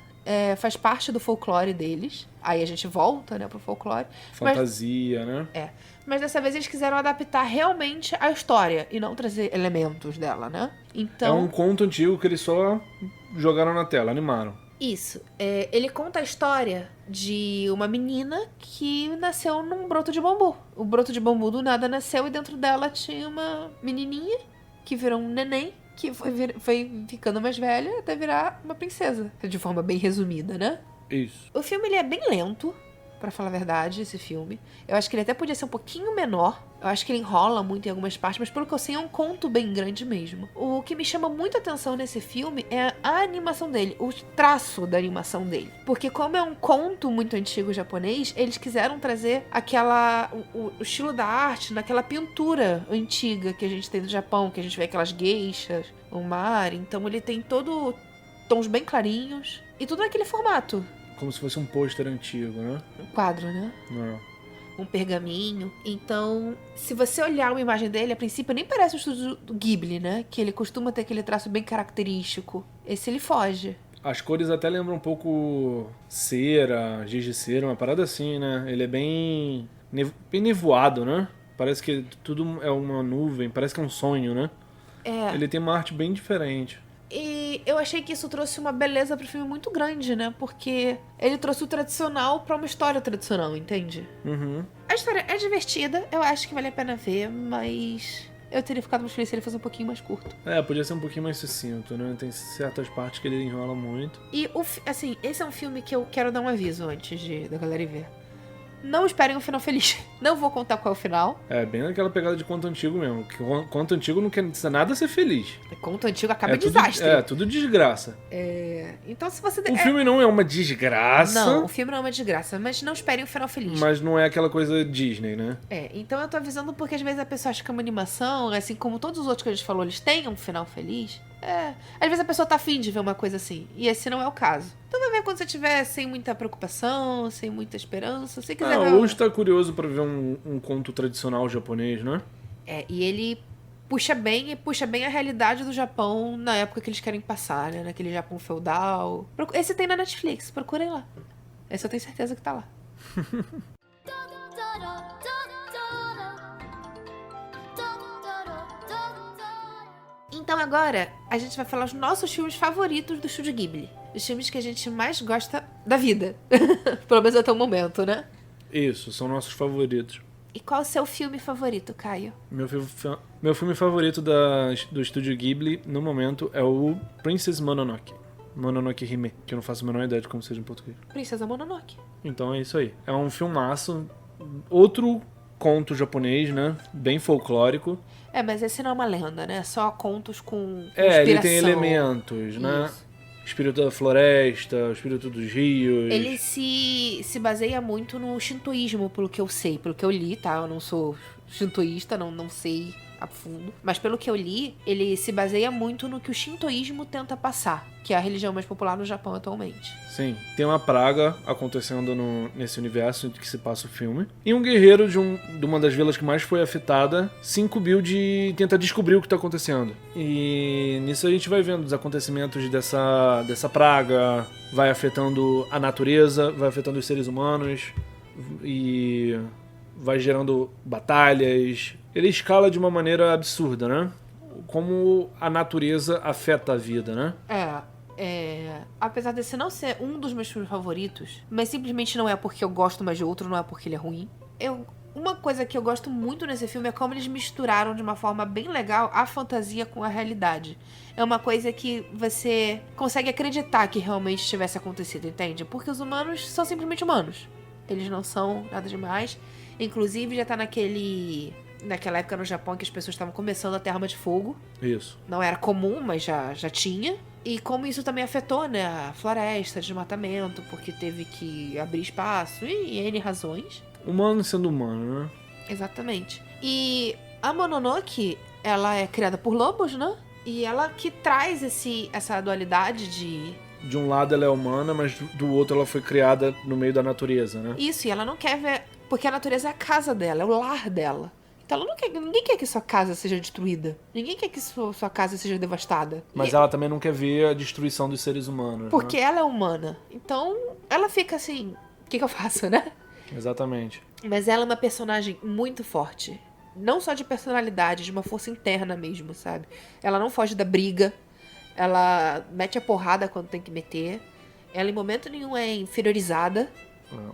[SPEAKER 1] Faz parte do folclore deles. Aí a gente volta, né, pro folclore.
[SPEAKER 2] Fantasia, né?
[SPEAKER 1] Mas dessa vez eles quiseram adaptar realmente a história e não trazer elementos dela, né? Então...
[SPEAKER 2] É um conto antigo que eles só jogaram na tela, animaram.
[SPEAKER 1] Isso. Ele conta a história de uma menina que nasceu num broto de bambu. O broto de bambu do nada nasceu e dentro dela tinha uma menininha que virou um neném, que foi ficando mais velha até virar uma princesa. De forma bem resumida, né?
[SPEAKER 2] Isso.
[SPEAKER 1] O filme ele é bem lento, pra falar a verdade, esse filme. Eu acho que ele até podia ser um pouquinho menor. Eu acho que ele enrola muito em algumas partes, mas pelo que eu sei é um conto bem grande mesmo. O que me chama muita atenção nesse filme é a animação dele, o traço da animação dele. Porque como é um conto muito antigo japonês, eles quiseram trazer o estilo da arte naquela pintura antiga que a gente tem no Japão, que a gente vê aquelas geishas, o mar. Então ele tem tons bem clarinhos e tudo naquele formato.
[SPEAKER 2] Como se fosse um pôster antigo, né?
[SPEAKER 1] Um quadro, né? Um pergaminho. Então, se você olhar uma imagem dele, a princípio nem parece o estúdio do Ghibli, né? Que ele costuma ter aquele traço bem característico. Esse ele foge.
[SPEAKER 2] As cores até lembram um pouco cera, giz de cera, uma parada assim, né? Ele é bem nevoado, né? Parece que tudo é uma nuvem, parece que é um sonho, né? Ele tem uma arte bem diferente.
[SPEAKER 1] E eu achei que isso trouxe uma beleza pro filme muito grande, né? Porque ele trouxe o tradicional pra uma história tradicional, entende?
[SPEAKER 2] Uhum.
[SPEAKER 1] A história é divertida, eu acho que vale a pena ver, mas eu teria ficado mais feliz se ele fosse um pouquinho mais curto.
[SPEAKER 2] Podia ser um pouquinho mais sucinto, né? Tem certas partes que ele enrola muito.
[SPEAKER 1] E, assim, esse é um filme que eu quero dar um aviso antes da galera ir ver. Não esperem um final feliz. Não vou contar qual é o final.
[SPEAKER 2] Bem naquela pegada de conto antigo mesmo. Que conto antigo não quer nada ser feliz.
[SPEAKER 1] Conto antigo acaba em desastre.
[SPEAKER 2] Tudo desgraça.
[SPEAKER 1] Então se você...
[SPEAKER 2] O filme não é uma desgraça.
[SPEAKER 1] Não, o filme não é uma desgraça. Mas não esperem um final feliz.
[SPEAKER 2] Mas não é aquela coisa Disney, né?
[SPEAKER 1] Então eu tô avisando porque às vezes a pessoa acha que é uma animação, assim como todos os outros que a gente falou, eles têm um final feliz. Às vezes a pessoa tá afim de ver uma coisa assim. E esse não é o caso. Então vai ver quando você tiver sem muita preocupação, sem muita esperança. Se quiser ver...
[SPEAKER 2] Hoje tá curioso pra ver um conto tradicional japonês, né?
[SPEAKER 1] E ele puxa bem a realidade do Japão na época que eles querem passar, né? Naquele Japão feudal. Esse tem na Netflix, procurem lá. Esse eu tenho certeza que tá lá. Então agora a gente vai falar os nossos filmes favoritos do Estúdio Ghibli. Os filmes que a gente mais gosta da vida. Pelo menos até o momento, né?
[SPEAKER 2] Isso, são nossos favoritos.
[SPEAKER 1] E qual o seu filme favorito, Caio?
[SPEAKER 2] Meu filme favorito do Estúdio Ghibli, no momento, é o Princess Mononoke. Mononoke Hime, que eu não faço a menor ideia de como seja em português.
[SPEAKER 1] Princesa Mononoke.
[SPEAKER 2] Então é isso aí. É um filmaço. Outro conto japonês, né? Bem folclórico.
[SPEAKER 1] Mas esse não é uma lenda, né? Só contos com
[SPEAKER 2] inspiração. Ele tem elementos, né?
[SPEAKER 1] Isso.
[SPEAKER 2] Espírito da floresta, o espírito dos rios.
[SPEAKER 1] Ele se baseia muito no shintoísmo, pelo que eu sei, pelo que eu li, tá? Eu não sou shintoísta, não sei a fundo. Mas pelo que eu li, ele se baseia muito no que o shintoísmo tenta passar, que é a religião mais popular no Japão atualmente.
[SPEAKER 2] Sim, tem uma praga acontecendo nesse universo em que se passa o filme. E um guerreiro de uma das vilas que mais foi afetada se incumbiu de tentar descobrir o que está acontecendo. E nisso a gente vai vendo os acontecimentos dessa praga, vai afetando a natureza, vai afetando os seres humanos e vai gerando batalhas. Ele escala de uma maneira absurda, né? Como a natureza afeta a vida, né?
[SPEAKER 1] Apesar desse não ser um dos meus filmes favoritos, mas simplesmente não é porque eu gosto mais de outro, não é porque ele é ruim. Eu Uma coisa que eu gosto muito nesse filme é como eles misturaram de uma forma bem legal a fantasia com a realidade. É uma coisa que você consegue acreditar que realmente tivesse acontecido, entende? Porque os humanos são simplesmente humanos. Eles não são nada demais. Inclusive, já tá naquela época no Japão que as pessoas estavam começando a ter arma de fogo.
[SPEAKER 2] Isso.
[SPEAKER 1] Não era comum, mas já tinha. E como isso também afetou, né, a floresta, desmatamento, porque teve que abrir espaço e N razões.
[SPEAKER 2] Humano sendo humano, né?
[SPEAKER 1] Exatamente. E a Mononoke, ela é criada por lobos, né? E ela que traz essa dualidade
[SPEAKER 2] De um lado ela é humana, mas do outro ela foi criada no meio da natureza, né?
[SPEAKER 1] Isso, e ela não quer ver... Porque a natureza é a casa dela, é o lar dela. Então ela não quer... Ninguém quer que sua casa seja destruída. Ninguém quer que sua casa seja devastada.
[SPEAKER 2] Mas ela também não quer ver a destruição dos seres humanos,
[SPEAKER 1] porque
[SPEAKER 2] né?
[SPEAKER 1] ela é humana. Então, ela fica assim... O que eu faço, né?
[SPEAKER 2] Exatamente.
[SPEAKER 1] Mas ela é uma personagem muito forte. Não só de personalidade, de uma força interna mesmo, sabe? Ela não foge da briga. Ela mete a porrada quando tem que meter. Ela em momento nenhum é inferiorizada.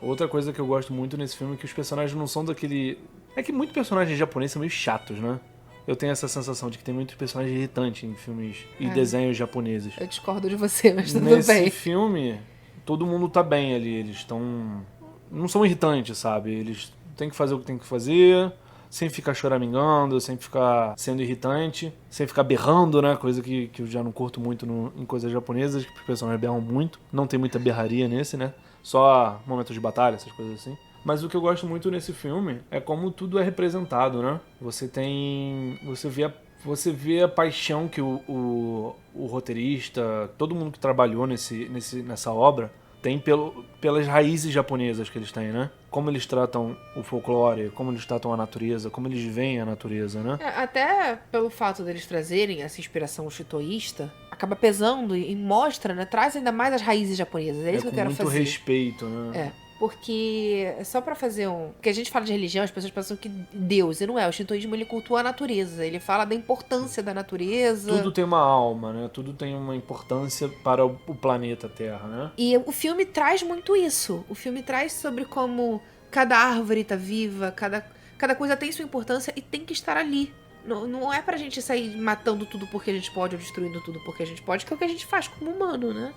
[SPEAKER 2] Outra coisa que eu gosto muito nesse filme é que os personagens não são daquele... É que muitos personagens japoneses são meio chatos, né? Eu tenho essa sensação de que tem muitos personagens irritantes em filmes e desenhos japoneses.
[SPEAKER 1] Eu discordo de você, mas tudo
[SPEAKER 2] Nesse
[SPEAKER 1] bem.
[SPEAKER 2] filme, todo mundo tá bem ali. Eles estão... Não são irritantes, sabe? Eles têm que fazer o que tem que fazer, sem ficar choramingando, sem ficar sendo irritante, sem ficar berrando, né? Coisa que eu já não curto muito em coisas japonesas, que os personagens berram muito. Não tem muita berraria nesse, né? Só momentos de batalha, essas coisas assim. Mas o que eu gosto muito nesse filme é como tudo é representado, né? Você vê a paixão que o roteirista, todo mundo que trabalhou nessa obra, tem pelas raízes japonesas que eles têm, né? Como eles tratam o folclore, como eles tratam a natureza, como eles veem a natureza, né?
[SPEAKER 1] Até pelo fato deles trazerem essa inspiração shintoísta, acaba pesando e mostra, né? Traz ainda mais as raízes japonesas. É isso que eu quero
[SPEAKER 2] com
[SPEAKER 1] fazer.
[SPEAKER 2] muito respeito, né?
[SPEAKER 1] Porque só pra fazer Porque a gente fala de religião, as pessoas pensam que Deus, e não é. O shintoísmo, ele cultua a natureza. Ele fala da importância da natureza.
[SPEAKER 2] Tudo tem uma alma, né? Tudo tem uma importância para o planeta Terra, né?
[SPEAKER 1] E o filme traz muito isso. O filme traz sobre como cada árvore tá viva, cada coisa tem sua importância e tem que estar ali. Não é pra gente sair matando tudo porque a gente pode ou destruindo tudo porque a gente pode, que é o que a gente faz como humano, né?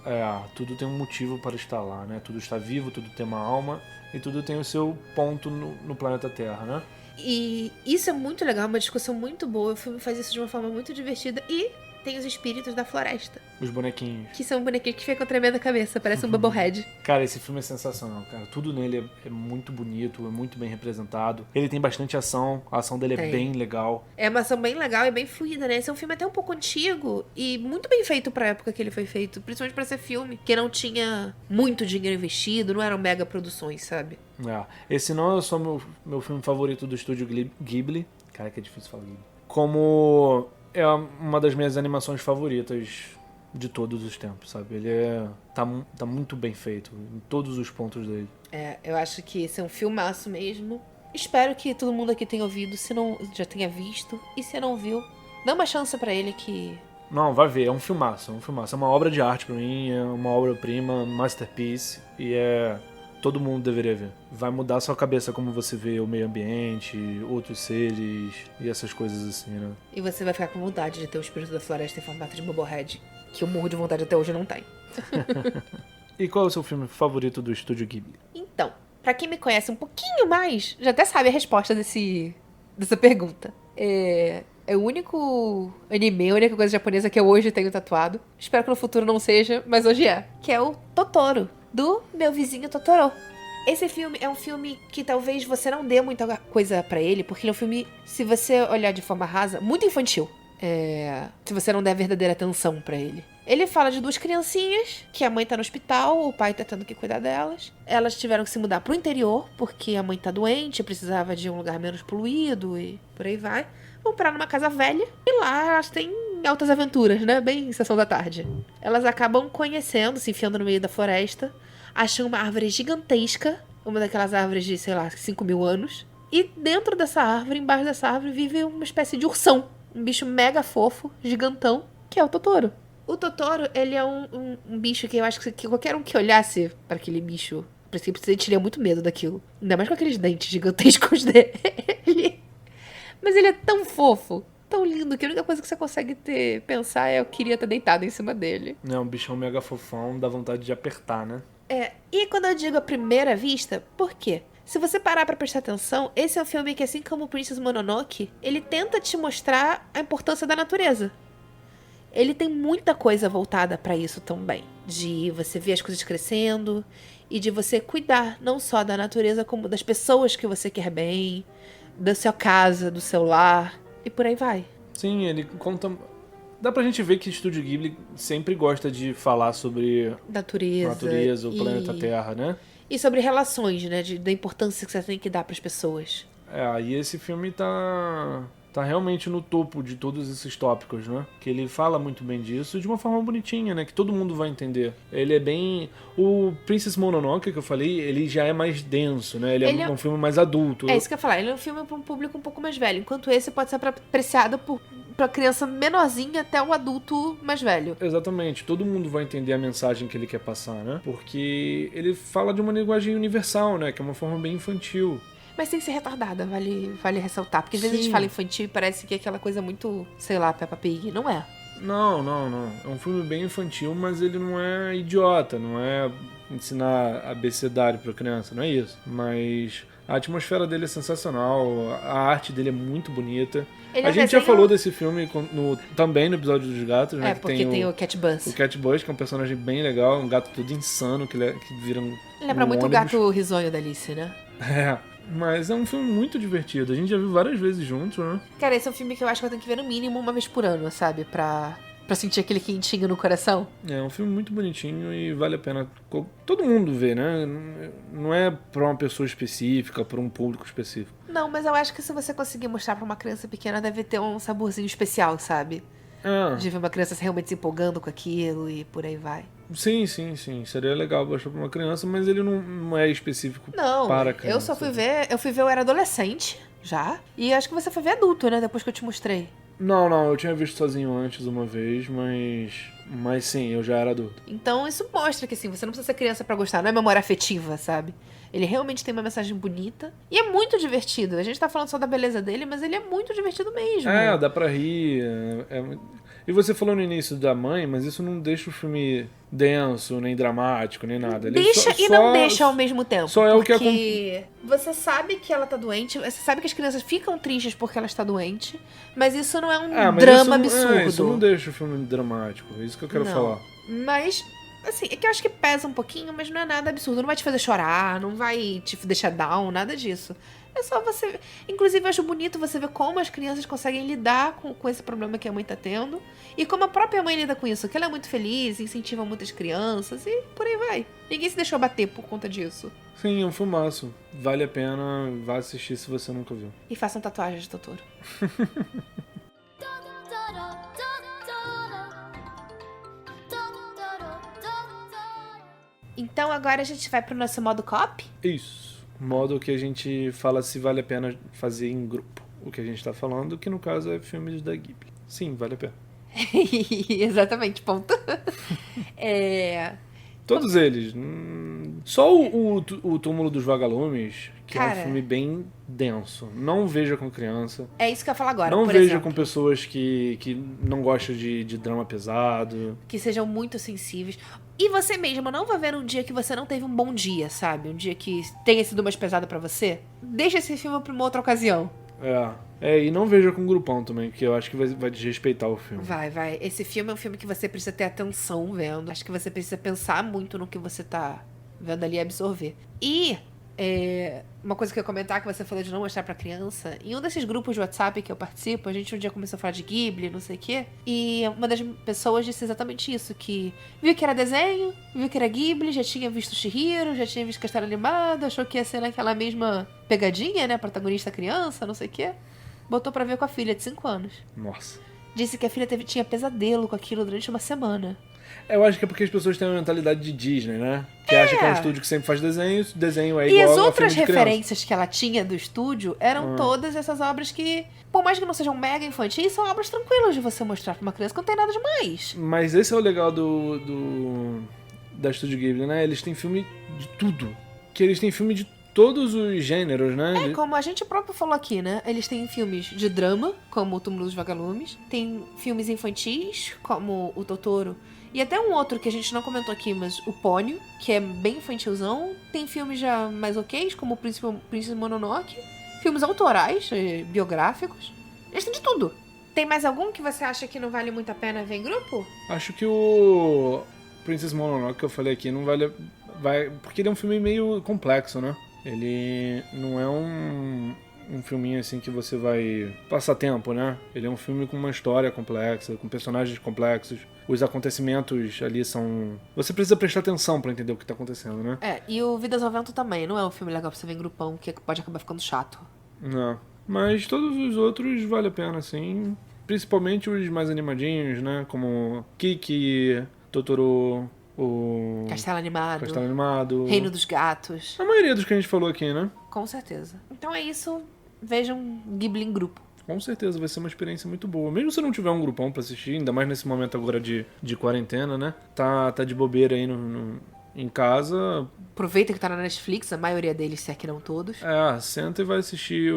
[SPEAKER 2] Tudo tem um motivo para estar lá, né? Tudo está vivo, tudo tem uma alma e tudo tem o seu ponto no planeta Terra, né?
[SPEAKER 1] E isso é muito legal, uma discussão muito boa. O filme faz isso de uma forma muito divertida e tem os espíritos da floresta.
[SPEAKER 2] Os bonequinhos.
[SPEAKER 1] Que são bonequinhos que ficam tremendo a cabeça, parece um Bubblehead.
[SPEAKER 2] Cara, esse filme é sensacional, cara. Tudo nele é muito bonito, é muito bem representado. Ele tem bastante ação, a ação dele é bem legal.
[SPEAKER 1] É uma ação bem legal e bem fluida, né? Esse é um filme até um pouco antigo e muito bem feito pra época que ele foi feito. Principalmente pra ser filme, que não tinha muito dinheiro investido, não eram mega produções, sabe?
[SPEAKER 2] Esse não é só meu filme favorito do estúdio Ghibli. Cara, que é difícil falar Ghibli. Como... é uma das minhas animações favoritas de todos os tempos, sabe? Ele tá muito bem feito em todos os pontos dele.
[SPEAKER 1] Eu acho que esse é um filmaço mesmo. Espero que todo mundo aqui tenha ouvido, se não já tenha visto. E se não viu, dá uma chance pra ele que...
[SPEAKER 2] Não, vai ver, é um filmaço. É uma obra de arte pra mim, é uma obra-prima, masterpiece. E todo mundo deveria ver. Vai mudar a sua cabeça como você vê o meio ambiente, outros seres e essas coisas assim, né? E
[SPEAKER 1] você vai ficar com vontade de ter o espírito da floresta em formato de Bubblehead, que eu morro de vontade até hoje não tem.
[SPEAKER 2] E qual é o seu filme favorito do estúdio Ghibli?
[SPEAKER 1] Então, pra quem me conhece um pouquinho mais, já até sabe a resposta dessa pergunta. É o único anime, a única coisa japonesa que eu hoje tenho tatuado. Espero que no futuro não seja, mas hoje é. Que é o Totoro, do Meu Vizinho Totoro. Esse filme é um filme que talvez você não dê muita coisa pra ele, porque ele é um filme, se você olhar de forma rasa, muito infantil. Se você não der verdadeira atenção pra ele. Ele fala de duas criancinhas, que a mãe tá no hospital, o pai tá tendo que cuidar delas. Elas tiveram que se mudar pro interior, porque a mãe tá doente, precisava de um lugar menos poluído e por aí vai. Vão parar numa casa velha e lá elas têm altas aventuras, né? Bem sessão da tarde. Elas acabam conhecendo, se enfiando no meio da floresta, acham uma árvore gigantesca, uma daquelas árvores de, sei lá, 5.000 anos. E dentro dessa árvore, embaixo dessa árvore, vive uma espécie de ursão. Um bicho mega fofo, gigantão, que é o Totoro. O Totoro, ele é um bicho que eu acho que qualquer um que olhasse para aquele bicho princípio, você teria muito medo daquilo. Ainda mais com aqueles dentes gigantescos dele. Mas ele é tão fofo, tão lindo, que a única coisa que você consegue pensar é eu queria ter deitado em cima dele.
[SPEAKER 2] É um bichão mega fofão, dá vontade de apertar, né?
[SPEAKER 1] E quando eu digo à primeira vista, por quê? Se você parar pra prestar atenção, esse é um filme que, assim como o Princess Mononoke, ele tenta te mostrar a importância da natureza. Ele tem muita coisa voltada pra isso também. De você ver as coisas crescendo e de você cuidar não só da natureza, como das pessoas que você quer bem, da sua casa, do seu lar e por aí vai.
[SPEAKER 2] Sim, ele conta... Dá pra gente ver que o Estúdio Ghibli sempre gosta de falar sobre
[SPEAKER 1] Natureza,
[SPEAKER 2] o planeta Terra, né?
[SPEAKER 1] E sobre relações, né? Da importância que você tem que dar pras pessoas.
[SPEAKER 2] E esse filme tá realmente no topo de todos esses tópicos, né? Que ele fala muito bem disso de uma forma bonitinha, né? Que todo mundo vai entender. Ele é bem... O Princess Mononoke, que eu falei, ele já é mais denso, né? Ele é um filme mais adulto.
[SPEAKER 1] É isso que eu ia falar. Ele é um filme pra um público um pouco mais velho. Enquanto esse pode ser apreciado pra criança menorzinha até o adulto mais velho.
[SPEAKER 2] Exatamente. Todo mundo vai entender a mensagem que ele quer passar, né? Porque ele fala de uma linguagem universal, né? Que é uma forma bem infantil.
[SPEAKER 1] Mas sem ser retardada, vale ressaltar. Porque às vezes a gente
[SPEAKER 2] Sim.
[SPEAKER 1] fala infantil e parece que é aquela coisa muito, sei lá, Peppa Pig. Não é.
[SPEAKER 2] Não. É um filme bem infantil, mas ele não é idiota, não é ensinar abecedário pra criança, não é isso. Mas a atmosfera dele é sensacional, a arte dele é muito bonita. A gente já falou desse filme também no episódio dos gatos, né?
[SPEAKER 1] Porque tem o Cat Bus.
[SPEAKER 2] O Cat Bus, que é um personagem bem legal, um gato todo insano, que vira
[SPEAKER 1] Lembra muito o gato risonho da Alice, né?
[SPEAKER 2] Mas é um filme muito divertido. A gente já viu várias vezes juntos, né?
[SPEAKER 1] Cara, esse é um filme que eu acho que eu tenho que ver no mínimo uma vez por ano, sabe? Pra sentir aquele quentinho no coração.
[SPEAKER 2] É um filme muito bonitinho e vale a pena todo mundo ver, né? Não é pra uma pessoa específica, pra um público específico.
[SPEAKER 1] Não, mas eu acho que se você conseguir mostrar pra uma criança pequena, deve ter um saborzinho especial, sabe? De ver uma criança realmente se empolgando com aquilo e por aí vai.
[SPEAKER 2] Sim. Seria legal mostrar pra uma criança, mas ele não é específico para criança.
[SPEAKER 1] Eu só fui ver... Eu era adolescente, já. E acho que você foi ver adulto, né? Depois que eu te mostrei.
[SPEAKER 2] Não, eu tinha visto sozinho antes uma vez, mas sim, eu já era adulto.
[SPEAKER 1] Então isso mostra que assim, você não precisa ser criança pra gostar, não é memória afetiva, sabe? Ele realmente tem uma mensagem bonita e é muito divertido. A gente tá falando só da beleza dele, mas ele é muito divertido mesmo.
[SPEAKER 2] Dá pra rir. E você falou no início da mãe, mas isso não deixa o filme denso, nem dramático, nem nada. Ele
[SPEAKER 1] não deixa ao mesmo tempo.
[SPEAKER 2] Só é o que
[SPEAKER 1] Porque você sabe que ela tá doente, você sabe que as crianças ficam tristes porque ela está doente, mas isso não é um drama absurdo.
[SPEAKER 2] Isso não deixa o filme dramático, é isso que eu quero falar.
[SPEAKER 1] Mas, assim, é que eu acho que pesa um pouquinho, mas não é nada absurdo. Não vai te fazer chorar, não vai te deixar down, nada disso. É só você... Inclusive, eu acho bonito você ver como as crianças conseguem lidar com esse problema que a mãe tá tendo. E como a própria mãe lida com isso. Que ela é muito feliz, incentiva muitas crianças e por aí vai. Ninguém se deixou bater por conta disso.
[SPEAKER 2] Sim, é um filmaço. Vale a pena, vá assistir se você nunca viu.
[SPEAKER 1] E façam tatuagens de Totoro. Então agora a gente vai pro nosso modo co-op?
[SPEAKER 2] Isso. Modo que a gente fala se vale a pena fazer em grupo. O que a gente tá falando, que no caso é filmes da Ghibli. Sim, vale a pena.
[SPEAKER 1] Exatamente, ponto.
[SPEAKER 2] Todos eles. Só o Túmulo dos Vagalumes, que é um filme bem denso. Não veja com criança.
[SPEAKER 1] É isso que eu ia falar agora,
[SPEAKER 2] Não veja com pessoas que não gostam de drama pesado.
[SPEAKER 1] Que sejam muito sensíveis. E você mesmo não vai ver um dia que você não teve um bom dia, sabe? Um dia que tenha sido mais pesado pra você. Deixa esse filme pra uma outra ocasião.
[SPEAKER 2] E não veja com grupão também, que eu acho que vai desrespeitar o filme.
[SPEAKER 1] Vai. Esse filme é um filme que você precisa ter atenção vendo. Acho que você precisa pensar muito no que você tá vendo ali e absorver. E uma coisa que eu ia comentar, que você falou de não mostrar pra criança. Em um desses grupos de WhatsApp que eu participo, a gente um dia começou a falar de Ghibli, não sei o quê. E uma das pessoas disse exatamente isso, que viu que era desenho, viu que era Ghibli, já tinha visto Chihiro, já tinha visto Castelo Animado, achou que ia ser naquela mesma pegadinha, né? Protagonista criança, não sei o quê. Botou pra ver com a filha de 5 anos.
[SPEAKER 2] Nossa.
[SPEAKER 1] Disse que a filha tinha pesadelo com aquilo durante uma semana.
[SPEAKER 2] Eu acho que é porque as pessoas têm uma mentalidade de Disney, né? Que acha que é um estúdio que sempre faz desenho é igual a filme de criança.
[SPEAKER 1] E as outras referências que ela tinha do estúdio eram todas essas obras que, por mais que não sejam mega infantis, são obras tranquilas de você mostrar pra uma criança que não tem nada demais.
[SPEAKER 2] Mas esse é o legal da Estúdio Ghibli, né? Eles têm filme de tudo. que eles têm filme de todos os gêneros, né?
[SPEAKER 1] Como a gente próprio falou aqui, né? Eles têm filmes de drama, como O Túmulo dos Vagalumes. Tem filmes infantis, como O Totoro. E até um outro que a gente não comentou aqui, mas o Ponyo, que é bem infantilzão. Tem filmes já mais ok's, como o Príncipe Mononoke. Filmes autorais, biográficos. Eles têm de tudo. Tem mais algum que você acha que não vale muito a pena ver em grupo?
[SPEAKER 2] Acho que o Princess Mononoke que eu falei aqui não vale... porque ele é um filme meio complexo, né? Ele não é um filminho assim que você vai passar tempo, né? Ele é um filme com uma história complexa, com personagens complexos. Os acontecimentos ali são... Você precisa prestar atenção pra entender o que tá acontecendo, né?
[SPEAKER 1] E o Vidas ao Vento também. Não é um filme legal pra você ver em grupão, que pode acabar ficando chato.
[SPEAKER 2] Não. Mas todos os outros vale a pena, assim. Principalmente os mais animadinhos, né? Como Kiki, Totoro... O
[SPEAKER 1] Castelo
[SPEAKER 2] Animado.
[SPEAKER 1] Reino dos Gatos.
[SPEAKER 2] A maioria dos que a gente falou aqui, né?
[SPEAKER 1] Com certeza. Então é isso. Vejam Ghibli em grupo.
[SPEAKER 2] Com certeza, vai ser uma experiência muito boa. Mesmo se não tiver um grupão pra assistir, ainda mais nesse momento agora de quarentena, né? Tá de bobeira aí em casa.
[SPEAKER 1] Aproveita que tá na Netflix, a maioria deles, se é que não todos.
[SPEAKER 2] Senta e vai assistir.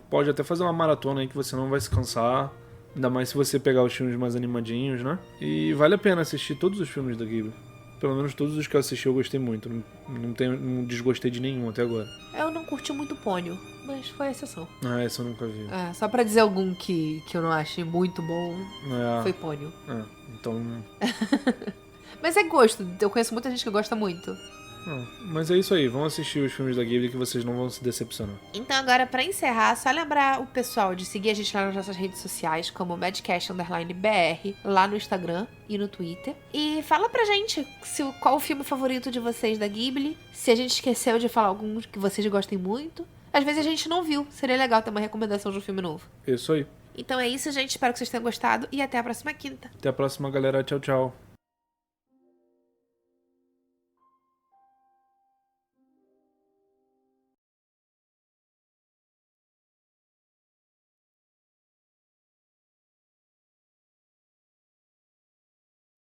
[SPEAKER 2] Pode até fazer uma maratona aí que você não vai se cansar. Ainda mais se você pegar os filmes mais animadinhos, né? E vale a pena assistir todos os filmes da Ghibli. Pelo menos todos os que eu assisti eu gostei muito. Não desgostei de nenhum até agora.
[SPEAKER 1] Eu não curti muito Ponyo, mas foi a exceção.
[SPEAKER 2] Esse eu nunca vi.
[SPEAKER 1] Só pra dizer algum que eu não achei muito bom, foi Ponyo.
[SPEAKER 2] Então...
[SPEAKER 1] Mas é gosto. Eu conheço muita gente que gosta muito.
[SPEAKER 2] Mas é isso aí, vão assistir os filmes da Ghibli que vocês não vão se decepcionar.
[SPEAKER 1] Então agora, pra encerrar, só lembrar o pessoal de seguir a gente lá nas nossas redes sociais, como Madcast_BR, lá no Instagram e no Twitter. E fala pra gente qual o filme favorito de vocês da Ghibli, se a gente esqueceu de falar alguns que vocês gostem muito. Às vezes a gente não viu, seria legal ter uma recomendação de um filme novo.
[SPEAKER 2] Isso aí.
[SPEAKER 1] Então é isso, gente, espero que vocês tenham gostado e até a próxima quinta.
[SPEAKER 2] Até a próxima, galera. Tchau, tchau.